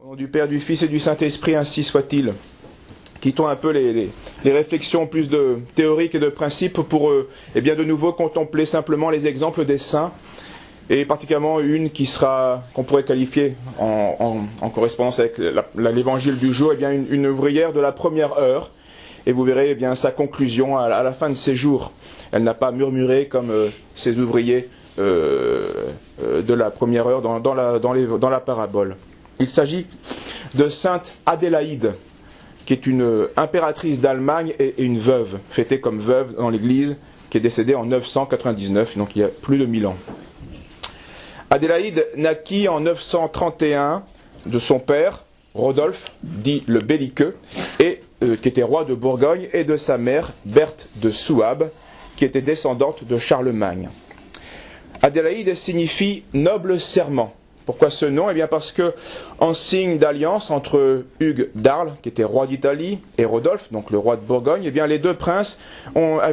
Au nom du Père, du Fils et du Saint-Esprit, ainsi soit-il. Quittons un peu les réflexions plus de théoriques et de principes pour de nouveau contempler simplement les exemples des saints, et particulièrement une qu'on pourrait qualifier en correspondance avec l'évangile du jour, une ouvrière de la première heure. Et vous verrez sa conclusion à la fin de ses jours. Elle n'a pas murmuré comme ces ouvriers de la première heure dans la parabole. Il s'agit de sainte Adélaïde, qui est une impératrice d'Allemagne et une veuve, fêtée comme veuve dans l'Église, qui est décédée en 999, donc il y a plus de 1000 ans. Adélaïde naquit en 931 de son père, Rodolphe, dit le Belliqueux, qui était roi de Bourgogne, et de sa mère, Berthe de Souabe, qui était descendante de Charlemagne. Adélaïde signifie noble serment. Pourquoi ce nom ? Parce que, en signe d'alliance entre Hugues d'Arles, qui était roi d'Italie, et Rodolphe, donc le roi de Bourgogne, les deux princes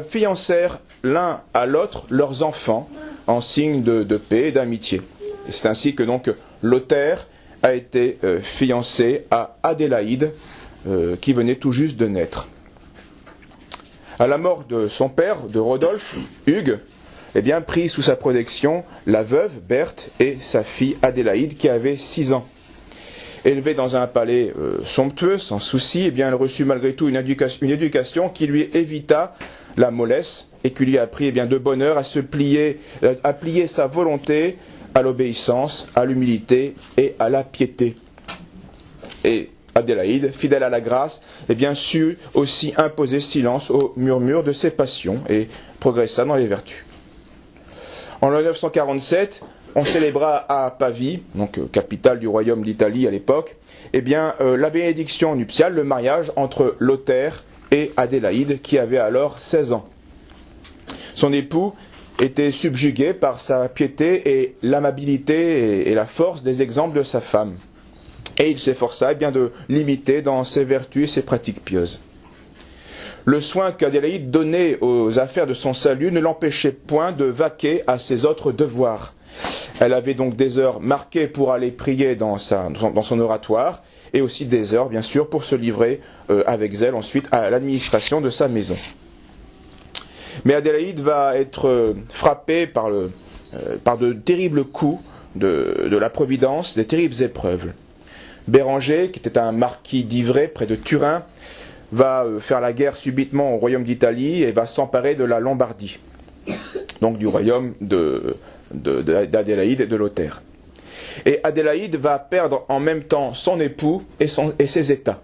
fiancèrent l'un à l'autre leurs enfants, en signe de paix et d'amitié. Et c'est ainsi que donc Lothaire a été fiancé à Adélaïde, qui venait tout juste de naître. À la mort de son père, de Rodolphe, Hugues, prit sous sa protection la veuve Berthe et sa fille Adélaïde, qui avait 6 ans. Élevée dans un palais somptueux, sans souci, elle reçut malgré tout une éducation qui lui évita la mollesse et qui lui apprit de bonne heure à plier sa volonté à l'obéissance, à l'humilité et à la piété. Et Adélaïde, fidèle à la grâce, sut aussi imposer silence aux murmures de ses passions et progressa dans les vertus. En 947, on célébra à Pavie, donc capitale du royaume d'Italie à l'époque, la bénédiction nuptiale, le mariage entre Lothaire et Adélaïde, qui avait alors 16 ans. Son époux était subjugué par sa piété et l'amabilité et la force des exemples de sa femme. Et il s'efforça de l'imiter dans ses vertus et ses pratiques pieuses. Le soin qu'Adélaïde donnait aux affaires de son salut ne l'empêchait point de vaquer à ses autres devoirs. Elle avait donc des heures marquées pour aller prier dans son oratoire, et aussi des heures, bien sûr, pour se livrer avec zèle ensuite à l'administration de sa maison. Mais Adélaïde va être frappée par de terribles coups de la providence, des terribles épreuves. Béranger, qui était un marquis d'Ivray près de Turin, va faire la guerre subitement au royaume d'Italie et va s'emparer de la Lombardie, donc du royaume d'Adélaïde et de Lothaire. Et Adélaïde va perdre en même temps son époux et ses états.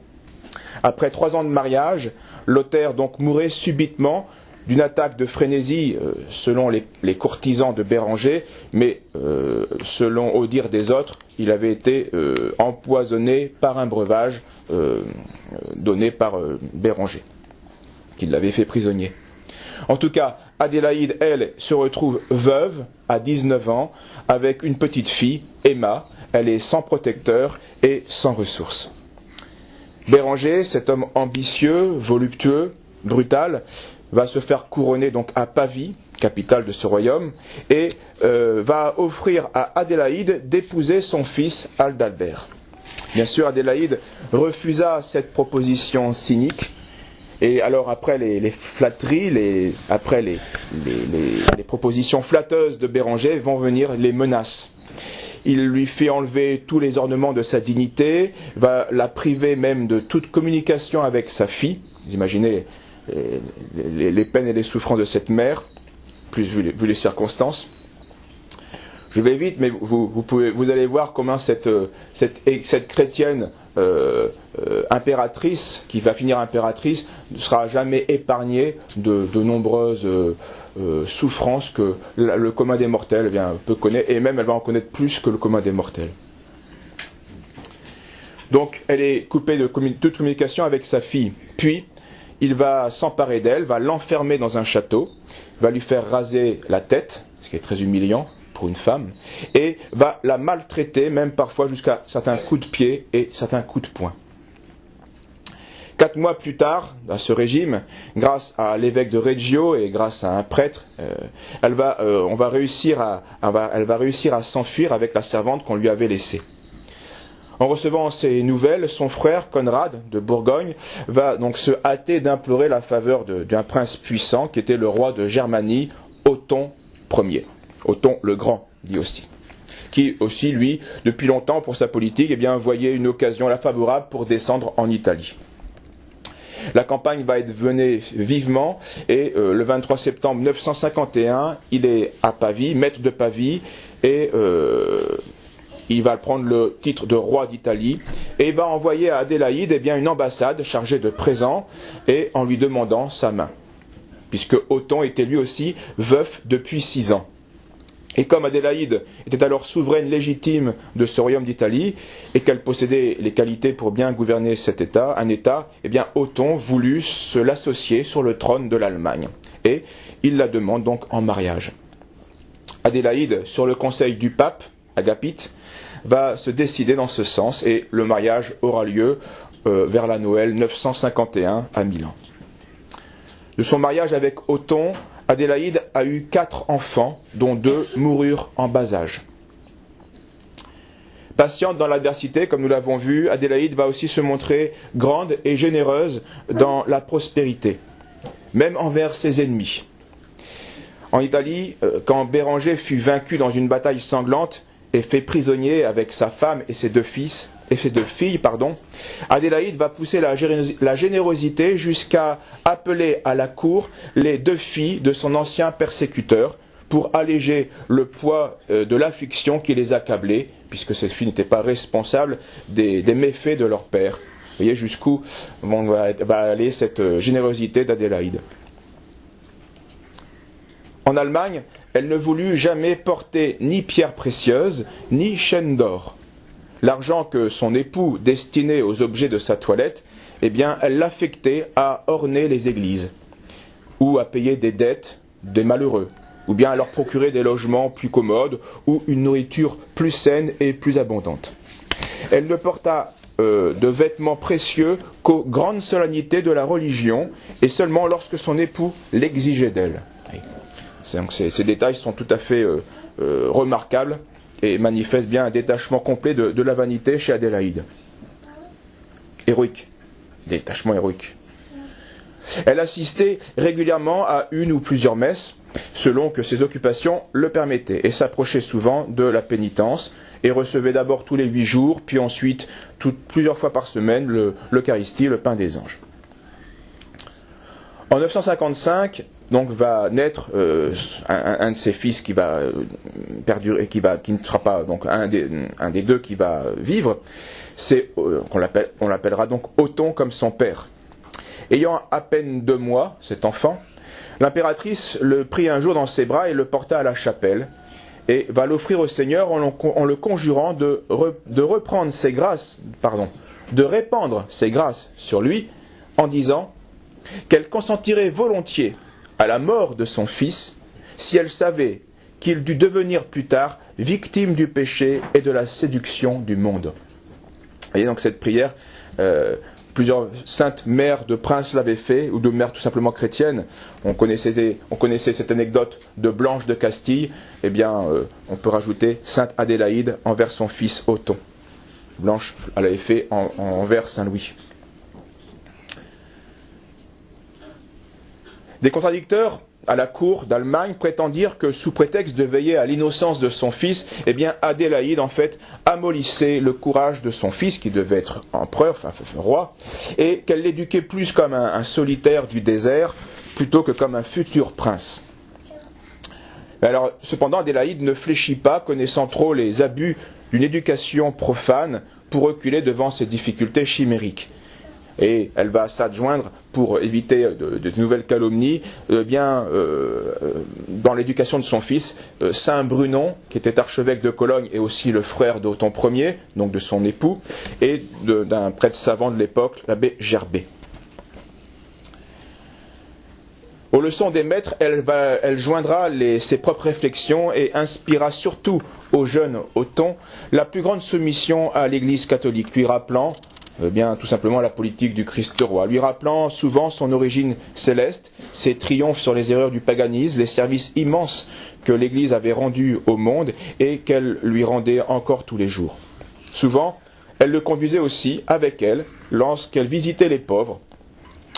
Après 3 ans de mariage, Lothaire donc mourait subitement d'une attaque de frénésie selon les courtisans de Béranger, mais selon au dire des autres, il avait été empoisonné par un breuvage donné par Béranger, qui l'avait fait prisonnier. En tout cas, Adélaïde, elle, se retrouve veuve à 19 ans, avec une petite fille, Emma. Elle est sans protecteur et sans ressources. Béranger, cet homme ambitieux, voluptueux, brutal, va se faire couronner donc à Pavie, capitale de ce royaume, et va offrir à Adélaïde d'épouser son fils Adalbert. Bien sûr, Adélaïde refusa cette proposition cynique, et alors après les flatteries, après les propositions flatteuses de Béranger, vont venir les menaces. Il lui fait enlever tous les ornements de sa dignité, va la priver même de toute communication avec sa fille. Vous imaginez les peines et les souffrances de cette mère, plus vu les circonstances. Je vais vite, mais vous allez voir comment cette chrétienne impératrice, qui va finir impératrice, ne sera jamais épargnée de nombreuses souffrances que le commun des mortels peut connaître, et même elle va en connaître plus que le commun des mortels. Donc elle est coupée de toute communication avec sa fille, puis il va s'emparer d'elle, va l'enfermer dans un château, va lui faire raser la tête, ce qui est très humiliant pour une femme, et va la maltraiter, même parfois jusqu'à certains coups de pied et certains coups de poing. 4 mois plus tard, à ce régime, grâce à l'évêque de Reggio et grâce à un prêtre, elle va réussir à s'enfuir avec la servante qu'on lui avait laissée. En recevant ces nouvelles, son frère Conrad de Bourgogne va donc se hâter d'implorer la faveur d'un prince puissant qui était le roi de Germanie, Othon Ier. Othon le Grand, dit aussi. Qui aussi, lui, depuis longtemps pour sa politique, voyait une occasion favorable pour descendre en Italie. La campagne va être menée vivement et le 23 septembre 951, il est à Pavie, maître de Pavie, et il va prendre le titre de roi d'Italie et il va envoyer à Adélaïde une ambassade chargée de présents et en lui demandant sa main, puisque Othon était lui aussi veuf depuis 6 ans. Et comme Adélaïde était alors souveraine légitime de ce royaume d'Italie et qu'elle possédait les qualités pour bien gouverner un État, Othon voulut se l'associer sur le trône de l'Allemagne. Et il la demande donc en mariage. Adélaïde, sur le conseil du pape, Agapite, va se décider dans ce sens et le mariage aura lieu vers la Noël 951 à Milan. De son mariage avec Othon, Adélaïde a eu 4 enfants, dont 2 moururent en bas âge. Patiente dans l'adversité, comme nous l'avons vu, Adélaïde va aussi se montrer grande et généreuse dans la prospérité, même envers ses ennemis. En Italie, quand Béranger fut vaincu dans une bataille sanglante et fait prisonnier avec sa femme et ses 2 filles, Adélaïde va pousser la générosité jusqu'à appeler à la cour les 2 filles de son ancien persécuteur pour alléger le poids de l'affliction qui les accablait, puisque ces filles n'étaient pas responsables des méfaits de leur père. Vous voyez jusqu'où va aller cette générosité d'Adélaïde. En Allemagne, elle ne voulut jamais porter ni pierres précieuses, ni chaînes d'or. L'argent que son époux destinait aux objets de sa toilette, elle l'affectait à orner les églises, ou à payer des dettes des malheureux, ou bien à leur procurer des logements plus commodes, ou une nourriture plus saine et plus abondante. Elle ne porta de vêtements précieux qu'aux grandes solennités de la religion, et seulement lorsque son époux l'exigeait d'elle. Donc ces détails sont tout à fait remarquables, et manifeste bien un détachement complet de la vanité chez Adélaïde. Héroïque. Détachement héroïque. Elle assistait régulièrement à une ou plusieurs messes, selon que ses occupations le permettaient, et s'approchait souvent de la pénitence, et recevait d'abord tous les 8 jours, puis ensuite plusieurs fois par semaine l'Eucharistie, le pain des anges. En 955, donc va naître un de ses fils qui va perdurer, qui ne sera pas donc un des 2 qui va vivre. C'est on l'appellera donc Othon comme son père. Ayant à peine 2 mois, cet enfant, l'impératrice le prit un jour dans ses bras et le porta à la chapelle et va l'offrir au Seigneur en le conjurant de répandre ses grâces sur lui en disant qu'elle consentirait volontiers à la mort de son fils si elle savait qu'il dut devenir plus tard victime du péché et de la séduction du monde. Vous voyez donc cette prière, plusieurs saintes mères de princes l'avaient fait, ou de mères tout simplement chrétiennes. On connaissait cette anecdote de Blanche de Castille, on peut rajouter Sainte Adélaïde envers son fils Othon. Blanche l'avait fait envers Saint Louis. Des contradicteurs à la cour d'Allemagne prétendirent que sous prétexte de veiller à l'innocence de son fils, Adélaïde en fait amollissait le courage de son fils qui devait être empereur, roi, et qu'elle l'éduquait plus comme un solitaire du désert plutôt que comme un futur prince. Alors, cependant, Adélaïde ne fléchit pas, connaissant trop les abus d'une éducation profane, pour reculer devant ces difficultés chimériques. Et elle va s'adjoindre, pour éviter de nouvelles calomnies, dans l'éducation de son fils, Saint Brunon, qui était archevêque de Cologne et aussi le frère d'Othon Ier, donc de son époux, et d'un prêtre savant de l'époque, l'abbé Gerbet. Aux leçons des maîtres, elle joindra ses propres réflexions et inspirera surtout au jeune Othon la plus grande soumission à l'Église catholique, lui rappelant tout simplement la politique du Christ roi, lui rappelant souvent son origine céleste, ses triomphes sur les erreurs du paganisme, les services immenses que l'Église avait rendus au monde et qu'elle lui rendait encore tous les jours. Souvent, elle le conduisait aussi avec elle lorsqu'elle visitait les pauvres,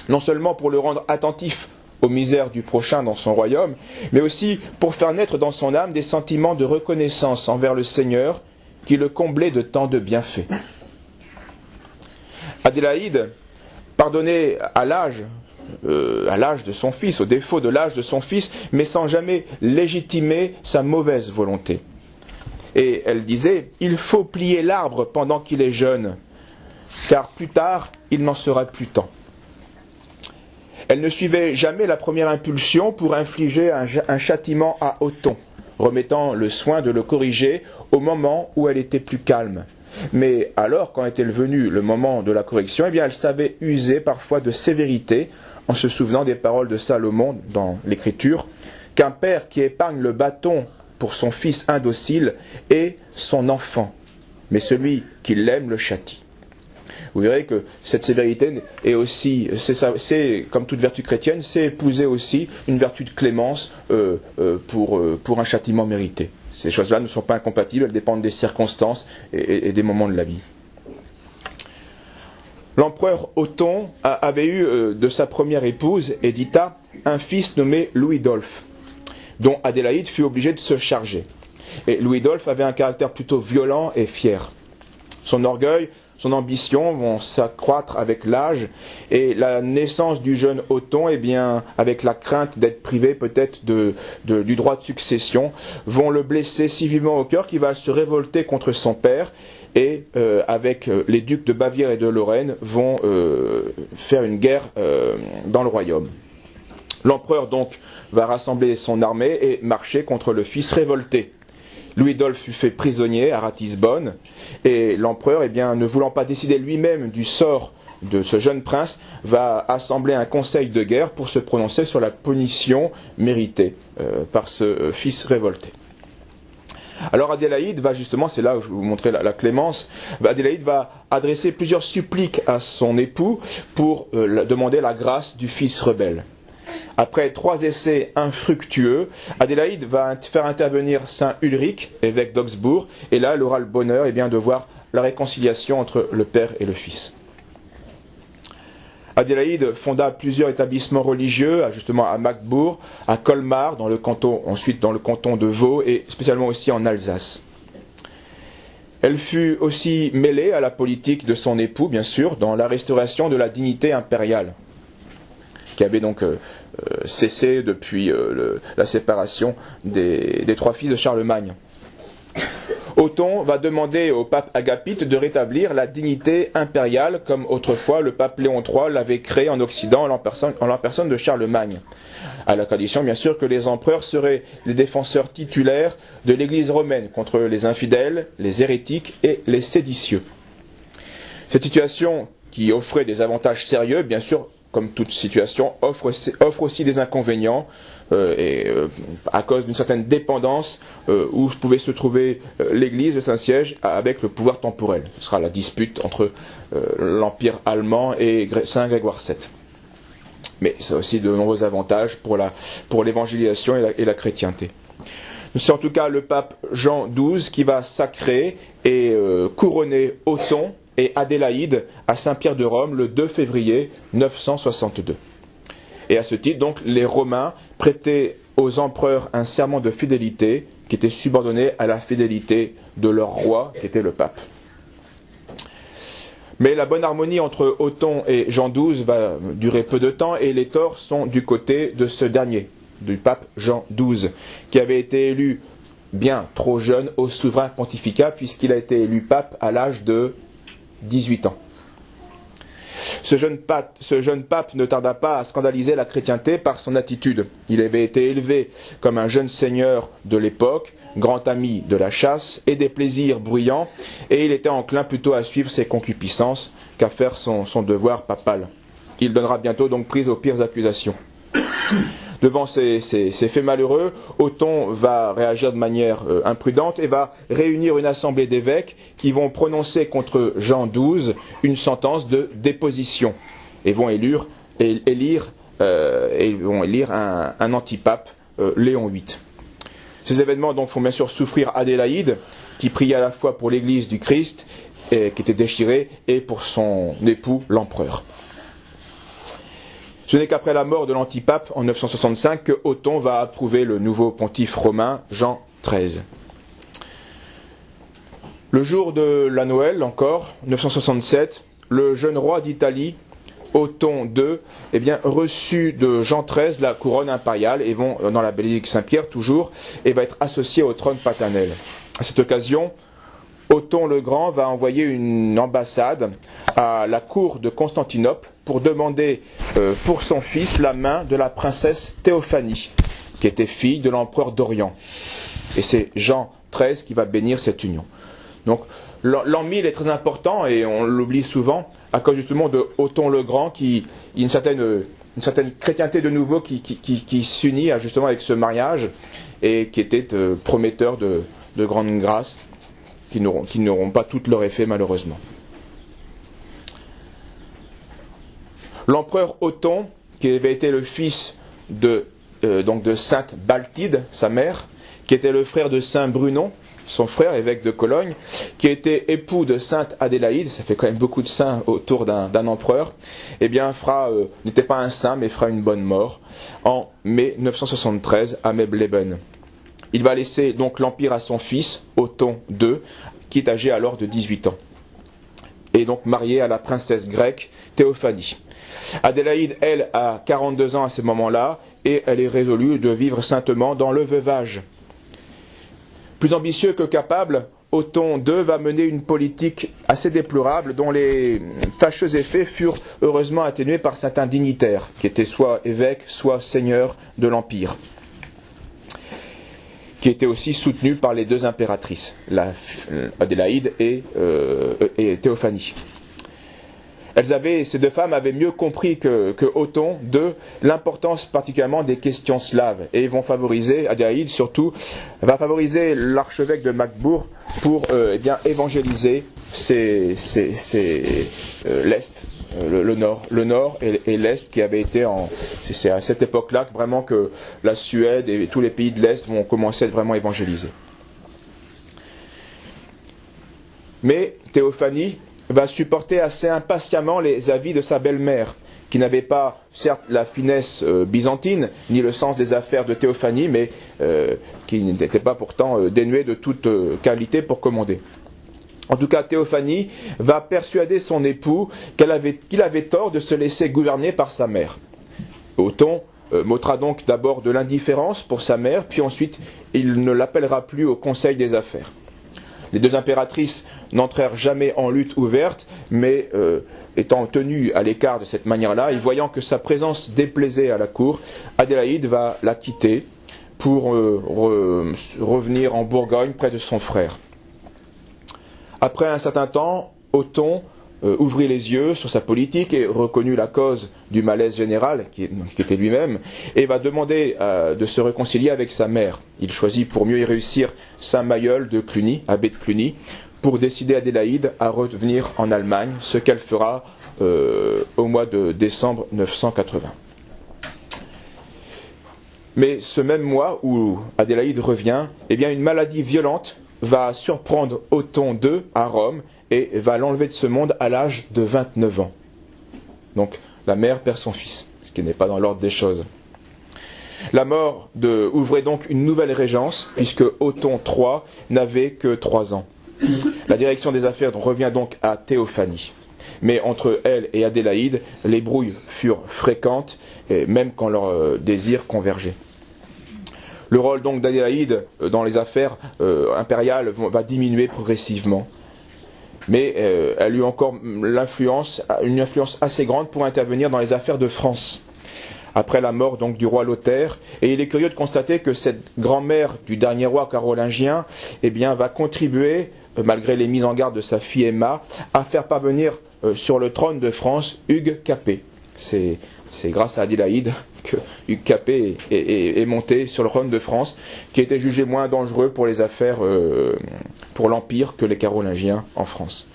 non seulement pour le rendre attentif aux misères du prochain dans son royaume, mais aussi pour faire naître dans son âme des sentiments de reconnaissance envers le Seigneur qui le comblait de tant de bienfaits. Adélaïde pardonnait à l'âge de son fils, au défaut de l'âge de son fils, mais sans jamais légitimer sa mauvaise volonté. Et elle disait, il faut plier l'arbre pendant qu'il est jeune, car plus tard, il n'en sera plus temps. Elle ne suivait jamais la première impulsion pour infliger un châtiment à Othon, remettant le soin de le corriger au moment où elle était plus calme. Mais alors, quand était venu le moment de la correction, eh bien, elle savait user parfois de sévérité, en se souvenant des paroles de Salomon dans l'Écriture, qu'un père qui épargne le bâton pour son fils indocile est son enfant, mais celui qui l'aime le châtie. Vous verrez que cette sévérité est aussi, c'est comme toute vertu chrétienne, c'est épouser aussi une vertu de clémence pour un châtiment mérité. Ces choses-là ne sont pas incompatibles, elles dépendent des circonstances et des moments de la vie. L'empereur Othon avait eu de sa première épouse, Éditha, un fils nommé Louis-Dolphe, dont Adélaïde fut obligée de se charger. Et Louis-Dolphe avait un caractère plutôt violent et fier. Son orgueil, son ambition vont s'accroître avec l'âge, et la naissance du jeune Othon, eh bien, avec la crainte d'être privé peut-être du droit de succession, vont le blesser si vivement au cœur qu'il va se révolter contre son père, et avec les ducs de Bavière et de Lorraine vont faire une guerre dans le royaume. L'empereur donc va rassembler son armée et marcher contre le fils révolté. Louis-Dolphe fut fait prisonnier à Ratisbonne, et l'empereur, eh bien, ne voulant pas décider lui-même du sort de ce jeune prince, va assembler un conseil de guerre pour se prononcer sur la punition méritée par ce fils révolté. Alors Adélaïde va justement, c'est là où je vais vous montrer la clémence, Adélaïde va adresser plusieurs suppliques à son époux pour demander la grâce du fils rebelle. Après 3 essais infructueux, Adélaïde va faire intervenir saint Ulrich, évêque d'Augsbourg, et là elle aura le bonheur de voir la réconciliation entre le père et le fils. Adélaïde fonda plusieurs établissements religieux, justement à Magdebourg, à Colmar, ensuite dans le canton de Vaud, et spécialement aussi en Alsace. Elle fut aussi mêlée à la politique de son époux, bien sûr, dans la restauration de la dignité impériale, qui avait donc cessé depuis la séparation des 3 fils de Charlemagne. Othon va demander au pape Agapite de rétablir la dignité impériale comme autrefois le pape Léon III l'avait créée en Occident en la personne de Charlemagne, à la condition bien sûr que les empereurs seraient les défenseurs titulaires de l'Église romaine contre les infidèles, les hérétiques et les séditieux. Cette situation, qui offrait des avantages sérieux, bien sûr, comme toute situation, offre aussi des inconvénients, à cause d'une certaine dépendance où pouvait se trouver l'Église, le Saint-Siège, avec le pouvoir temporel. Ce sera la dispute entre l'Empire allemand et Saint Grégoire VII. Mais ça a aussi de nombreux avantages pour l'évangélisation et la chrétienté. C'est en tout cas le pape Jean XII qui va sacrer et couronner Othon et Adélaïde à Saint-Pierre de Rome le 2 février 962. Et à ce titre, donc, les Romains prêtaient aux empereurs un serment de fidélité qui était subordonné à la fidélité de leur roi, qui était le pape. Mais la bonne harmonie entre Othon et Jean XII va durer peu de temps, et les torts sont du côté de ce dernier, du pape Jean XII, qui avait été élu bien trop jeune au souverain pontificat, puisqu'il a été élu pape à l'âge de 18 ans. Ce jeune pape ne tarda pas à scandaliser la chrétienté par son attitude. Il avait été élevé comme un jeune seigneur de l'époque, grand ami de la chasse et des plaisirs bruyants, et il était enclin plutôt à suivre ses concupiscences qu'à faire son devoir papal. Il donnera bientôt donc prise aux pires accusations. Devant ces faits malheureux, Othon va réagir de manière imprudente et va réunir une assemblée d'évêques qui vont prononcer contre Jean XII une sentence de déposition et vont élire un antipape, Léon VIII. Ces événements donc font bien sûr souffrir Adélaïde, qui priait à la fois pour l'Église du Christ qui était déchirée, et pour son époux, l'empereur. Ce n'est qu'après la mort de l'antipape en 965 que Othon va approuver le nouveau pontife romain, Jean XIII. Le jour de la Noël, encore, 967, le jeune roi d'Italie, Othon II, reçut de Jean XIII la couronne impériale et vont dans la basilique Saint-Pierre toujours, et va être associé au trône paternel. À cette occasion, Othon le Grand va envoyer une ambassade à la cour de Constantinople pour demander pour son fils la main de la princesse Théophanie, qui était fille de l'empereur d'Orient. Et c'est Jean XIII qui va bénir cette union. Donc l'an 1000 est très important et on l'oublie souvent à cause justement de Othon le Grand, qui une certaine chrétienté de nouveau qui s'unit justement avec ce mariage et qui était prometteur de grande grâce qui n'auront pas tout leur effet malheureusement. L'empereur Othon, qui avait été le fils de sainte Baltide, sa mère, qui était le frère de saint Brunon, son frère, évêque de Cologne, qui était époux de sainte Adélaïde, ça fait quand même beaucoup de saints autour d'un empereur, n'était pas un saint, mais fera une bonne mort, en mai 973 à Meibleben. Il va laisser donc l'empire à son fils, Othon II, qui est âgé alors de 18 ans, et donc marié à la princesse grecque Théophanie. Adélaïde, elle, a 42 ans à ce moment-là, et elle est résolue de vivre saintement dans le veuvage. Plus ambitieux que capable, Othon II va mener une politique assez déplorable dont les fâcheux effets furent heureusement atténués par certains dignitaires, qui étaient soit évêques, soit seigneurs de l'Empire, qui étaient aussi soutenus par les deux impératrices, Adélaïde et Théophanie. Ces deux femmes avaient mieux compris que Othon II l'importance particulièrement des questions slaves, et vont favoriser, Adélaïde surtout, va favoriser l'archevêque de Magdebourg pour évangéliser l'Est, le Nord et l'Est qui avait été c'est à cette époque-là vraiment que la Suède et tous les pays de l'Est vont commencer à être vraiment évangélisés. Mais Théophanie va supporter assez impatiemment les avis de sa belle-mère, qui n'avait pas, certes, la finesse byzantine, ni le sens des affaires de Théophanie, mais qui n'était pas pourtant dénuée de toute qualité pour commander. En tout cas, Théophanie va persuader son époux qu'il avait tort de se laisser gouverner par sa mère. Othon montra donc d'abord de l'indifférence pour sa mère, puis ensuite il ne l'appellera plus au conseil des affaires. Les deux impératrices n'entrèrent jamais en lutte ouverte, mais étant tenues à l'écart de cette manière-là, et voyant que sa présence déplaisait à la cour, Adélaïde va la quitter pour revenir en Bourgogne près de son frère. Après un certain temps, Othon ouvrit les yeux sur sa politique et reconnut la cause du malaise général, qui était lui-même, et va demander de se réconcilier avec sa mère. Il choisit pour mieux y réussir saint Mailleul de Cluny, abbé de Cluny, pour décider Adélaïde à revenir en Allemagne, ce qu'elle fera au mois de décembre 980. Mais ce même mois où Adélaïde revient, une maladie violente va surprendre Othon II à Rome et va l'enlever de ce monde à l'âge de 29 ans. Donc la mère perd son fils, ce qui n'est pas dans l'ordre des choses. La mort ouvrait donc une nouvelle régence, puisque Othon III n'avait que 3 ans. La direction des affaires revient donc à Théophanie. Mais entre elle et Adélaïde, les brouilles furent fréquentes, et même quand leurs désirs convergeaient. Le rôle donc d'Adélaïde dans les affaires impériales va diminuer progressivement. Mais elle eut encore une influence assez grande pour intervenir dans les affaires de France, après la mort donc du roi Lothaire. Et il est curieux de constater que cette grand-mère du dernier roi carolingien va contribuer, malgré les mises en garde de sa fille Emma, à faire parvenir sur le trône de France Hugues Capet. C'est grâce à Adélaïde que Hugues Capet est monté sur le trône de France, qui était jugé moins dangereux pour les affaires, pour l'Empire, que les Carolingiens en France.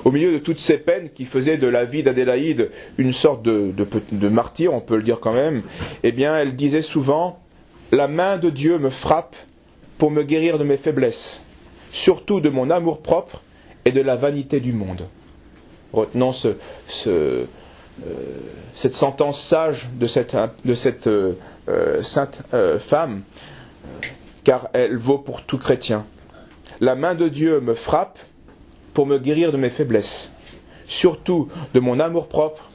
Au milieu de toutes ces peines qui faisaient de la vie d'Adélaïde une sorte de martyr, on peut le dire quand même, elle disait souvent « La main de Dieu me frappe pour me guérir de mes faiblesses. surtout de mon amour-propre et de la vanité du monde. » Retenons cette sentence sage de cette sainte femme, car elle vaut pour tout chrétien. La main de Dieu me frappe pour me guérir de mes faiblesses, surtout de mon amour-propre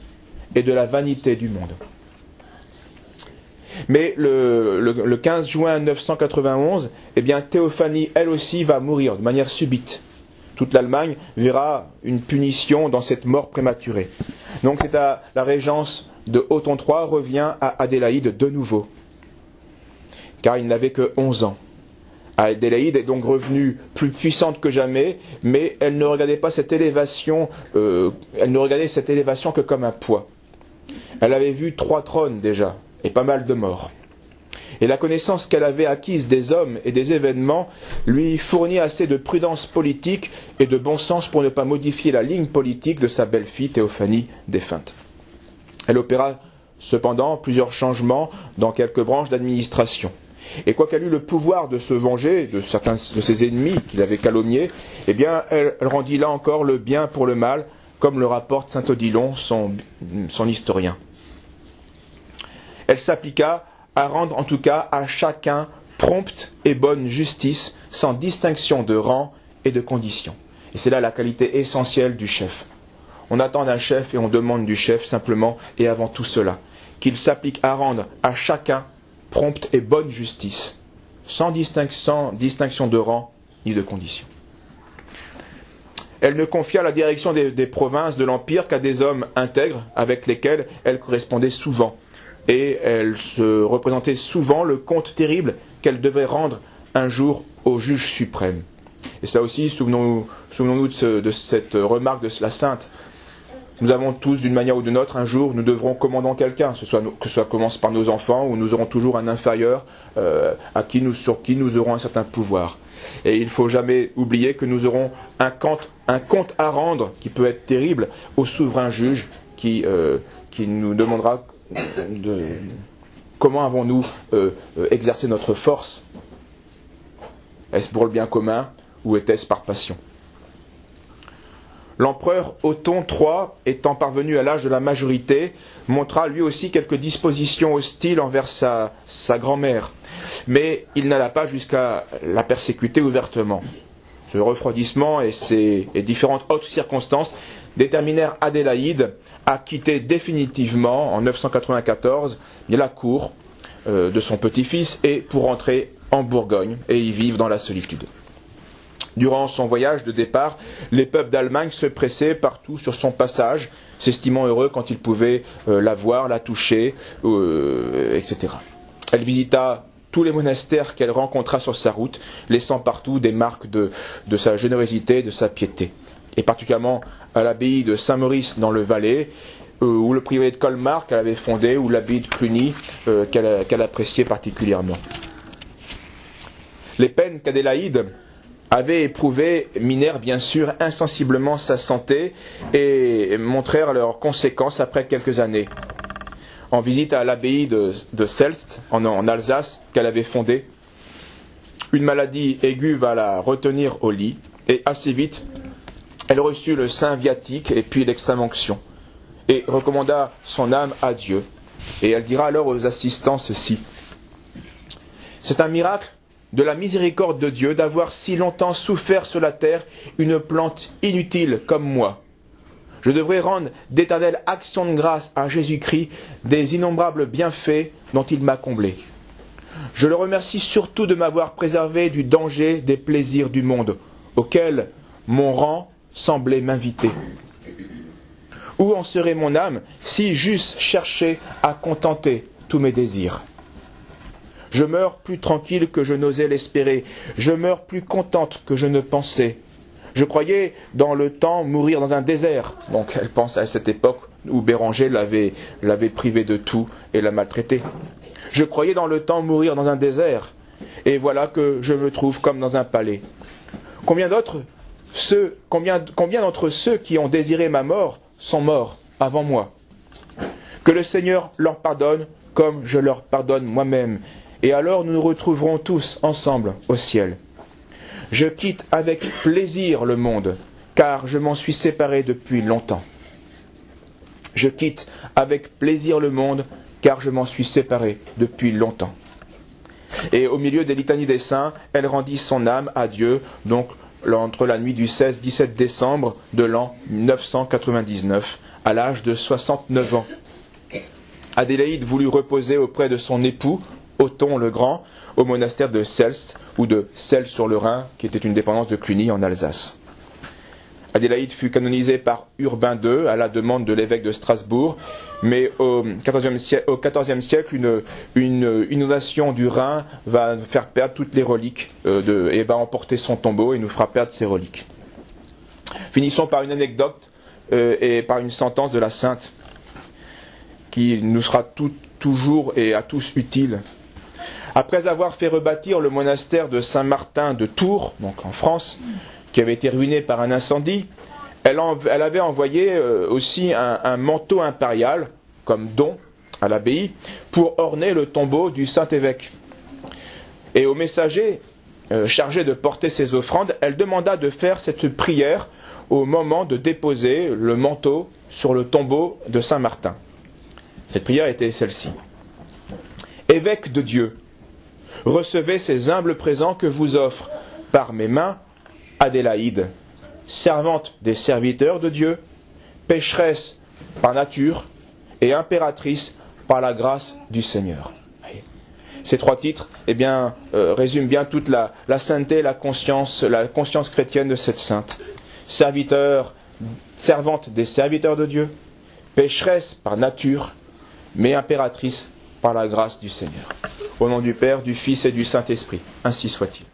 et de la vanité du monde. Mais le 15 juin 991, Théophanie, elle aussi, va mourir de manière subite. Toute l'Allemagne verra une punition dans cette mort prématurée. Donc c'est à la régence de Otton III revient à Adélaïde de nouveau, car il n'avait que 11 ans. Adélaïde est donc revenue plus puissante que jamais, mais elle ne regardait pas cette élévation, que comme un poids. Elle avait vu 3 trônes déjà, et pas mal de morts. Et la connaissance qu'elle avait acquise des hommes et des événements lui fournit assez de prudence politique et de bon sens pour ne pas modifier la ligne politique de sa belle-fille Théophanie défunte. Elle opéra cependant plusieurs changements dans quelques branches d'administration. Et quoiqu'elle eût le pouvoir de se venger de certains de ses ennemis qu'il avait calomniés, elle rendit là encore le bien pour le mal, comme le rapporte saint Odilon, son historien. Elle s'appliqua à rendre en tout cas à chacun prompte et bonne justice, sans distinction de rang et de condition. Et c'est là la qualité essentielle du chef. On attend d'un chef et on demande du chef simplement et avant tout cela, qu'il s'applique à rendre à chacun prompte et bonne justice, sans distinction de rang ni de condition. Elle ne confia la direction des provinces de l'Empire qu'à des hommes intègres avec lesquels elle correspondait souvent. Et elle se représentait souvent le compte terrible qu'elle devait rendre un jour au juge suprême. Et ça aussi, souvenons-nous de cette remarque de la sainte. Nous avons tous, d'une manière ou d'une autre, un jour, nous devrons commander quelqu'un, que ce commence par nos enfants, ou nous aurons toujours un inférieur sur qui nous aurons un certain pouvoir. Et il ne faut jamais oublier que nous aurons un compte à rendre, qui peut être terrible, au souverain juge qui nous demandera comment avons-nous exercé notre force. Est-ce pour le bien commun ou était-ce par passion? L'empereur Otton III, étant parvenu à l'âge de la majorité, montra lui aussi quelques dispositions hostiles envers sa grand-mère, mais il n'alla pas jusqu'à la persécuter ouvertement. Ce refroidissement et différentes autres circonstances déterminèrent Adélaïde à quitter définitivement, en 994, la cour de son petit-fils et pour rentrer en Bourgogne et y vivre dans la solitude. Durant son voyage de départ, les peuples d'Allemagne se pressaient partout sur son passage, s'estimant heureux quand ils pouvaient la voir, la toucher, etc. Elle visita tous les monastères qu'elle rencontra sur sa route, laissant partout des marques de sa générosité, de sa piété. Et particulièrement à l'abbaye de Saint-Maurice dans le Valais, ou le prieuré de Colmar qu'elle avait fondé, ou l'abbaye de Cluny qu'elle appréciait particulièrement. Les peines qu'Adélaïde avait éprouvées minèrent bien sûr insensiblement sa santé et montrèrent leurs conséquences après quelques années. En visite à l'abbaye de Selst, en Alsace, qu'elle avait fondée, une maladie aiguë va la retenir au lit, et assez vite, elle reçut le saint viatique et puis l'extrême onction, et recommanda son âme à Dieu. Et elle dira alors aux assistants ceci: « C'est un miracle de la miséricorde de Dieu d'avoir si longtemps souffert sur la terre une plante inutile comme moi. Je devrais rendre d'éternelles actions de grâce à Jésus-Christ des innombrables bienfaits dont il m'a comblé. Je le remercie surtout de m'avoir préservé du danger des plaisirs du monde, auxquels mon rang semblait m'inviter. Où en serait mon âme si j'eusse cherché à contenter tous mes désirs? Je meurs plus tranquille que je n'osais l'espérer. Je meurs plus contente que je ne pensais. Je croyais dans le temps mourir dans un désert. » Donc elle pense à cette époque où Béranger l'avait privé de tout et l'a maltraité. « Je croyais dans le temps mourir dans un désert. Et voilà que je me trouve comme dans un palais. Combien d'entre ceux qui ont désiré ma mort sont morts avant moi? Que le Seigneur leur pardonne comme je leur pardonne moi-même. Et alors nous nous retrouverons tous ensemble au ciel. Je quitte avec plaisir le monde, car je m'en suis séparé depuis longtemps. Je quitte avec plaisir le monde, car je m'en suis séparé depuis longtemps. Et au milieu des litanies des saints, elle rendit son âme à Dieu, donc entre la nuit du 16-17 décembre de l'an 999, à l'âge de 69 ans. Adélaïde voulut reposer auprès de son époux, Othon le Grand, au monastère de Cels, ou de Celles-sur-le-Rhin, qui était une dépendance de Cluny en Alsace. Adélaïde fut canonisée par Urbain II à la demande de l'évêque de Strasbourg, mais au XIVe siècle, une inondation du Rhin va faire perdre toutes les reliques et va emporter son tombeau et nous fera perdre ses reliques. Finissons par une anecdote et par une sentence de la Sainte qui nous sera toujours et à tous utile. Après avoir fait rebâtir le monastère de Saint-Martin de Tours, donc en France, qui avait été ruiné par un incendie, elle avait envoyé aussi un manteau impérial, comme don à l'abbaye, pour orner le tombeau du Saint-Évêque. Et au messager chargé de porter ses offrandes, elle demanda de faire cette prière au moment de déposer le manteau sur le tombeau de Saint-Martin. Cette prière était celle-ci. Évêque de Dieu, recevez ces humbles présents que vous offre par mes mains Adélaïde, servante des serviteurs de Dieu, pécheresse par nature et impératrice par la grâce du Seigneur. Ces trois titres résument bien toute la sainteté, la conscience chrétienne de cette sainte. Servante des serviteurs de Dieu, pécheresse par nature, mais impératrice par la grâce du Seigneur. Au nom du Père, du Fils et du Saint-Esprit, ainsi soit-il.